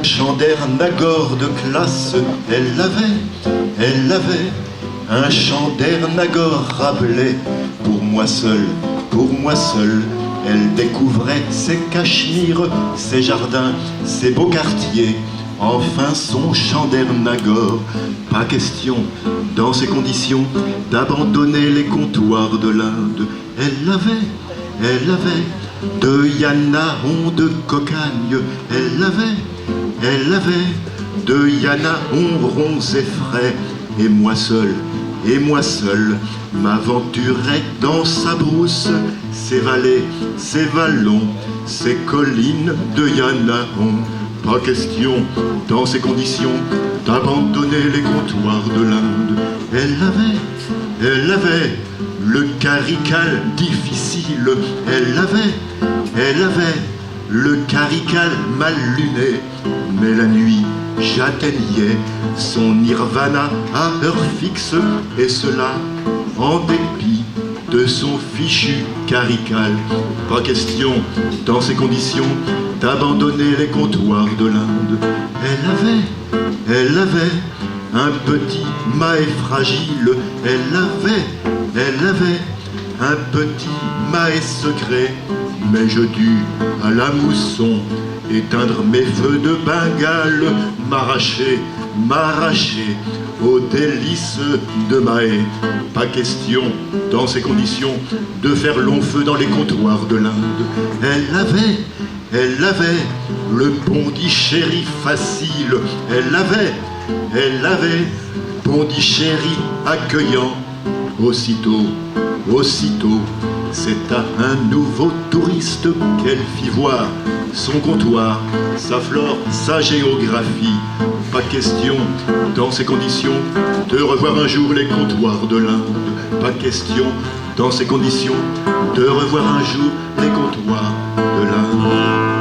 Chandernagor de classe, elle avait un Chandernagor Rabelais. Pour moi seul, elle découvrait ses cachemires, ses jardins, ses beaux quartiers, enfin son Chandernagor. Pas question, dans ces conditions, d'abandonner les comptoirs de l'Inde. Elle avait de Yanaon de cocagne, elle avait de Yanaon ronds et frais, et moi seul, m'aventurais dans sa brousse, ses vallées, ses vallons, ses collines de Yanaon. Pas question, dans ces conditions, d'abandonner les comptoirs de l'Inde. Elle avait le carical difficile, elle avait le carical mal luné, mais la nuit j'atteignais son nirvana à heure fixe, et cela en dépit de son fichu carical. Pas question, dans ces conditions, d'abandonner les comptoirs de l'Inde. Elle avait un petit mahé fragile, elle avait un petit mahé secret, mais je dus à la mousson éteindre mes feux de Bengale, m'arracher aux délices de Mahé. Pas question, dans ces conditions, de faire long feu dans les comptoirs de l'Inde. Elle avait le Pondichéry facile, elle avait Pondichéry accueillant. Aussitôt, c'est à un nouveau touriste qu'elle fit voir son comptoir, sa flore, sa géographie. Pas question, dans ces conditions, de revoir un jour les comptoirs de l'Inde. Pas question, dans ces conditions, de revoir un jour les comptoirs de l'Inde.